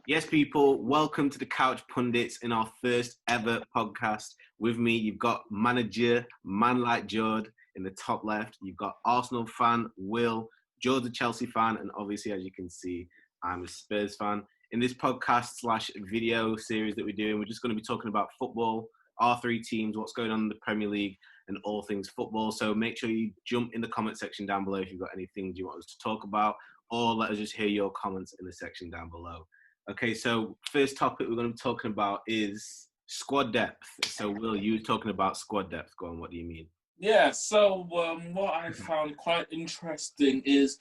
Yes, people, welcome to the Couch Pundits in our first ever podcast. With me, you've got manager, man like Jord in the top left. You've got Arsenal fan, Will. Jord's a Chelsea fan, and obviously, as you can see, I'm a Spurs fan. In this podcast / video series that we're doing, we're just going to be talking about football, our three teams, what's going on in the Premier League, and all things football. So make sure you jump in the comment section down below if you've got any things you want us to talk about, or let us just hear your comments in the section down below. Okay, so first topic we're going to be talking about is squad depth. So, Will, you were talking about squad depth. Go on, what do you mean? Yeah, so what I found quite interesting is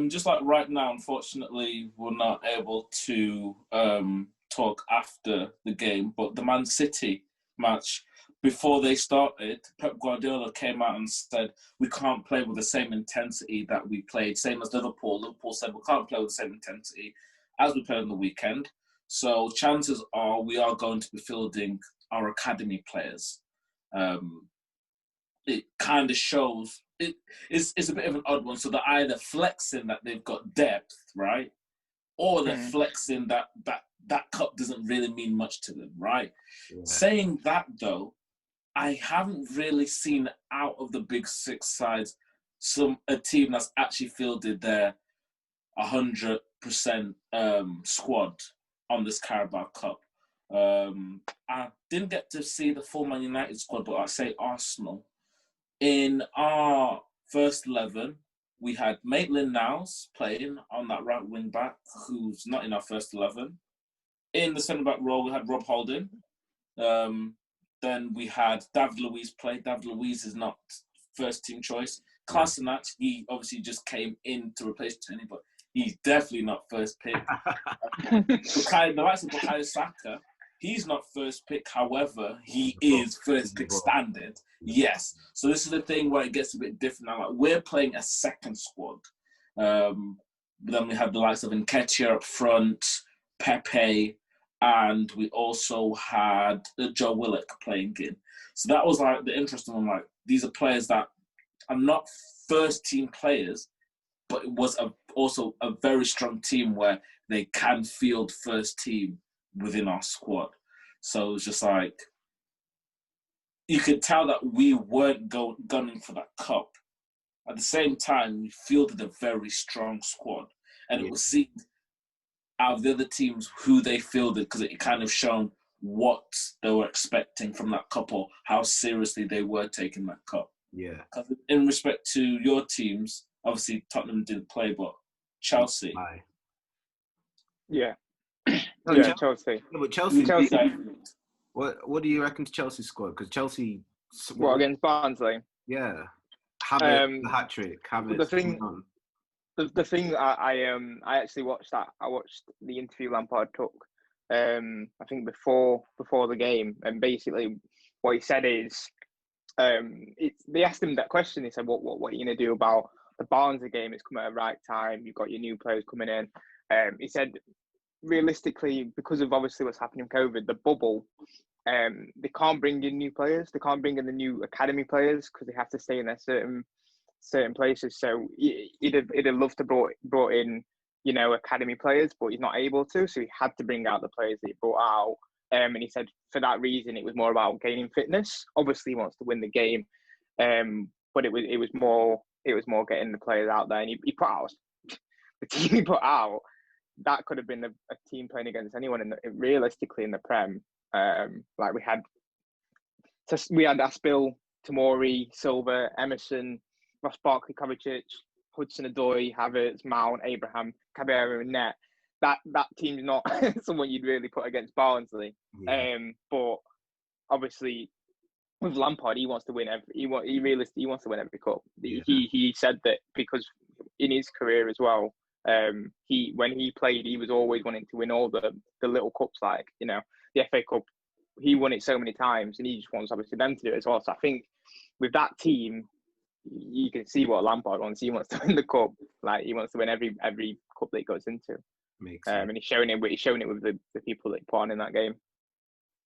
just like right now, unfortunately, we're not able to talk after the game, but the Man City match, before they started, Pep Guardiola came out and said, we can't play with the same intensity that we played, same as Liverpool. Liverpool said, we can't play with the same intensity as we played on the weekend. So chances are we are going to be fielding our academy players. It kind of shows it's a bit of an odd one. So they're either flexing that they've got depth, right, or they're flexing that cup doesn't really mean much to them, right? Yeah. Saying that though, I haven't really seen out of the big six sides a team that's actually fielded their 100% squad on this Carabao Cup. I didn't get to see the full Man United squad, but I say Arsenal. In our first 11, we had Maitland-Niles playing on that right wing back, who's not in our first 11. In the centre back role, we had Rob Holding. Then we had David Luiz play. David Luiz is not first team choice. Kolasinac, he obviously just came in to replace Tony, but he's definitely not first pick. The likes of Bukayo Saka, he's not first pick. However, he is first pick standard. Yes. So this is the thing where it gets a bit different now. Like, we're playing a second squad. Then we have the likes of Nketiah up front, Pepe, and we also had Joe Willock playing in. So that was like the interesting one. Like, these are players that are not first team players, but it was also a very strong team where they can field first team within our squad. So it was just like, you could tell that we weren't gunning for that cup. At the same time, we fielded a very strong squad. And it was seen out of the other teams who they fielded, because it kind of shown what they were expecting from that cup or how seriously they were taking that cup. Yeah. Because in respect to your teams, obviously Tottenham didn't play, but Chelsea. Yeah. Yeah, Chelsea. No, but Chelsea. What do you reckon to Chelsea's squad? Because Chelsea. What, against Barnsley? Yeah. Havertz, the hat trick. Havertz. The thing I actually watched that. I watched the interview Lampard took. I think before the game, and basically what he said is, they asked him that question. He said, "What are you going to do about the Barnsley game? It's come at the right time. You've got your new players coming in." He said, realistically, because of obviously what's happening with COVID, the bubble, they can't bring in new players. They can't bring in the new academy players because they have to stay in their certain places. So he'd have loved to brought in, academy players, but he's not able to. So he had to bring out the players that he brought out. And he said for that reason, it was more about gaining fitness. Obviously, he wants to win the game, but it was more getting the players out there. And he put out the team he put out. That could have been a team playing against anyone realistically in the Prem. Like we had Aspil, Tomori, Silva, Emerson, Ross Barkley, Kovacic, Hudson-Odoi, Havertz, Mount, Abraham, Caballero, and Net. That team's not someone you'd really put against Barnsley. Yeah. But obviously, with Lampard, he wants to win he wants to win every cup. Yeah. He said that because in his career as well, when he played, he was always wanting to win all the little cups, like the FA Cup. He won it so many times, and he just wants obviously them to do it as well. So I think with that team, you can see what Lampard wants. He wants to win the cup. Like, he wants to win every cup that he goes into. And he's showing it with the people that he put on in that game.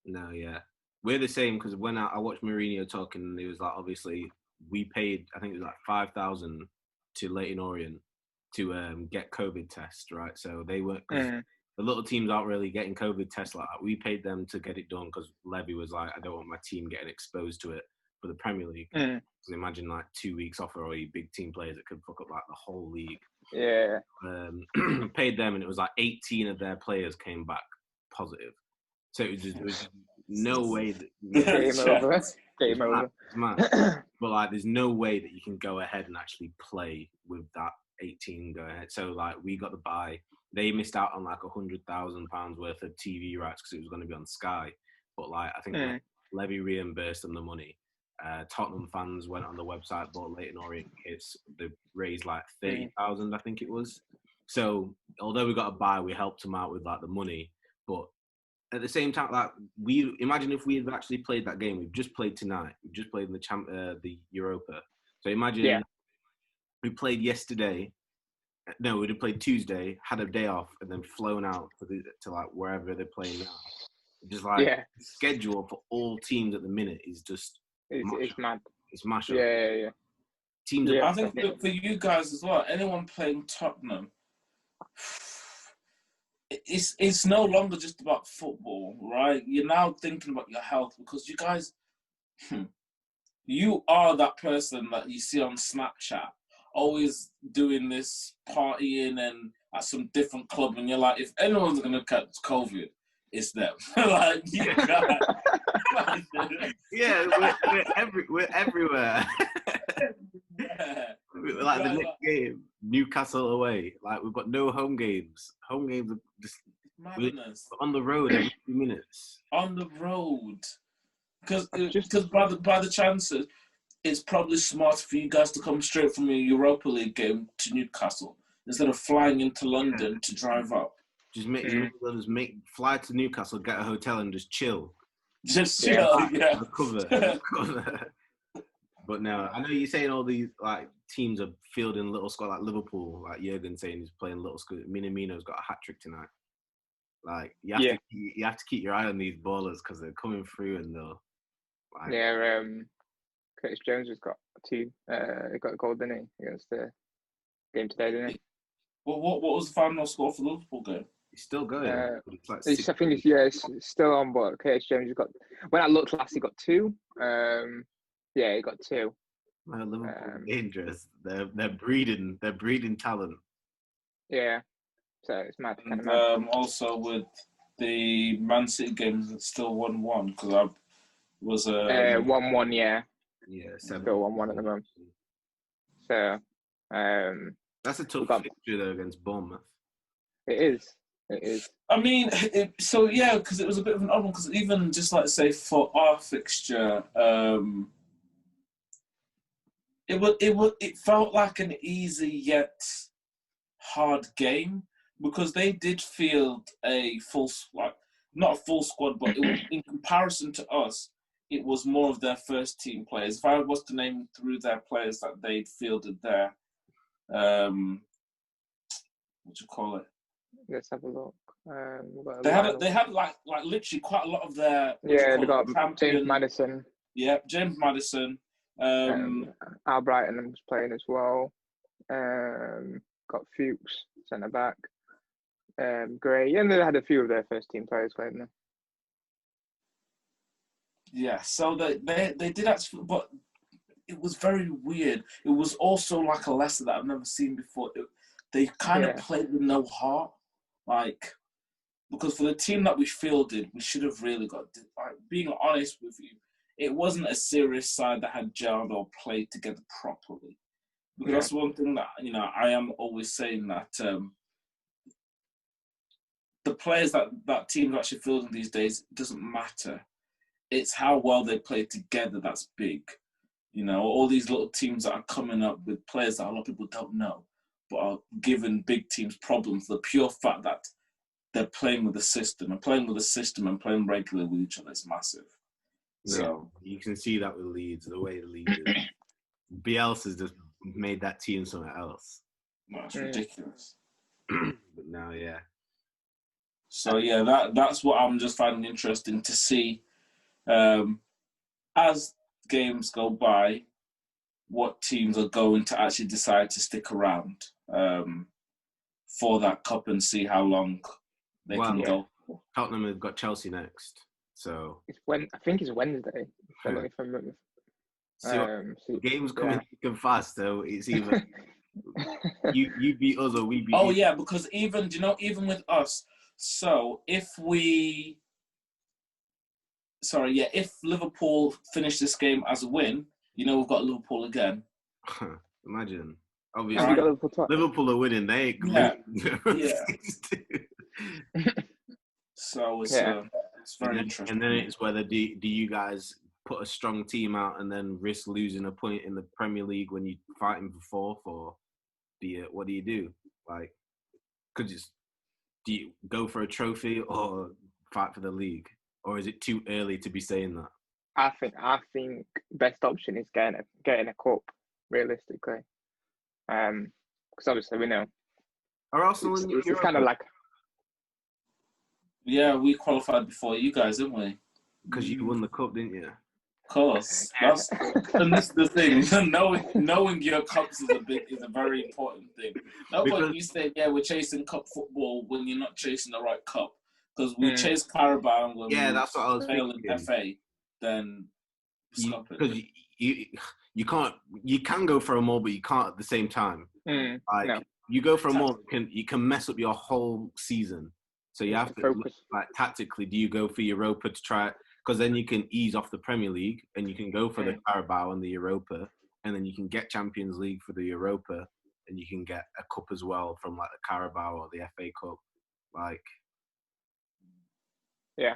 No, yeah. We're the same, because when I watched Mourinho talking, it was like, obviously, we paid, I think it was like 5,000 to Leyton Orient to get COVID tests, right? So they weren't, the little teams aren't really getting COVID tests like that. We paid them to get it done because Levy was like, I don't want my team getting exposed to it for the Premier League. Because imagine like 2 weeks off or all big team players that could fuck up like the whole league. Yeah. Paid them, and it was like 18 of their players came back positive. So it was no way that Game over. It's mad. But like, there's no way that you can go ahead and actually play with that 18 go ahead. So like, we got the buy. They missed out on like £100,000 worth of TV rights because it was going to be on Sky. But like, I think Levy reimbursed them the money. Tottenham fans went on the website, bought Leyton Orient kits. They raised like 30,000, I think it was. So although we got a buy, we helped them out with like the money. But at the same time, like, we imagine if we had actually played that game. We've just played tonight. We've just played in the Europa. So imagine we played yesterday. No, we'd have played Tuesday, had a day off, and then flown out to like wherever they're playing now. Just like the schedule for all teams at the minute is just it's mad. It's mash. Yeah. Teams. I think for you guys as well, anyone playing Tottenham, it's no longer just about football, right? You're now thinking about your health because you guys, you are that person that you see on Snapchat, always doing this partying and at some different club, and you're like, if anyone's gonna catch COVID, it's them. Like, we're everywhere. Like the next game, Newcastle away. Like, we've got no home games. Home games are just on the road every 2 minutes. On the road, because by the chances, it's probably smart for you guys to come straight from a Europa League game to Newcastle instead of flying into London to drive up. Just fly to Newcastle, get a hotel, and just chill. Recover. But no, I know you're saying all these like teams are fielding little squad, like Liverpool, like Jurgen saying he's playing little squad. Minamino's got a hat trick tonight. Like, you have to keep your eye on these ballers because they're coming through and they'll. Like, Curtis Jones has got two. He got a goal, didn't he, against the game today, didn't he? Well, what was the final score for the Liverpool game? He's still going. I think it's still on, but Curtis Jones has got. When I looked last, he got two. He got two. Man, Liverpool dangerous. They're breeding talent. Yeah, so it's mad. Also with the Man City games, it's still 1-1 because I was 1-1. Yeah, still 1-1 at the moment. So that's a tough fixture though against Bournemouth. It is. I mean, because it was a bit of an odd one. Because even just like say for our fixture, it felt like an easy yet hard game because they did field a not a full squad, but it was, in comparison to us, it was more of their first team players. If I was to name through their players that they'd fielded there, what do you call it? Let's have a look. They had like literally quite a lot of their. Yeah, they got James Maddison. Yeah, James Maddison. Albrighton was playing as well. Got Fuchs centre back. Gray, and they had a few of their first team players playing there. Yeah, so they did actually, but it was very weird. It was also like a lesson that I've never seen before. They kind of played with no heart, like, because for the team that we fielded, we should have really got. Like, being honest with you, it wasn't a serious side that had gelled or played together properly. Because that's one thing that I am always saying that the players that teams are actually fielding these days, it doesn't matter. It's how well they play together that's big. All these little teams that are coming up with players that a lot of people don't know, but are giving big teams problems. The pure fact that they're playing with the system and playing regularly with each other is massive. Yeah, so you can see that with Leeds, the way the Leeds is. Bielsa's just made that team something else. That's ridiculous. But now, So that's what I'm just finding interesting to see as games go by, what teams are going to actually decide to stick around for that cup and see how long they Well, can go. Tottenham have got Chelsea next, so I think it's Wednesday. If I remember. see what games coming thick and fast. So it's either you beat us or we beat Oh you. yeah, because even with us, so if Liverpool finish this game as a win, we've got Liverpool again. Imagine, Have obviously, you got Liverpool twice? Liverpool are winning. They ain't losing. So it's very interesting. And then it's whether do you guys put a strong team out and then risk losing a point in the Premier League when you're fighting for fourth, or what do you do? Like, do you go for a trophy or fight for the league, or is it too early to be saying that? I think best option is getting a cup, realistically. Because obviously we know. Are Arsenal in It's Europe? kind of like. Yeah, we qualified before you guys, didn't we? Because you won the cup, didn't you? Of course. And this is the thing. knowing your cups is a very important thing. No point you say, we're chasing cup football when you're not chasing the right cup. Because we chase Carabao when that's what I was fail thinking. in FA, then stop it. Because you can't, you can go for a more, but you can't at the same time. No. You go for a more, you can mess up your whole season. So you have to focus. Like tactically, do you go for Europa to try it? Because then you can ease off the Premier League and you can go for the Carabao and the Europa, and then you can get Champions League for the Europa, and you can get a cup as well from like the Carabao or the FA Cup. Like, yeah,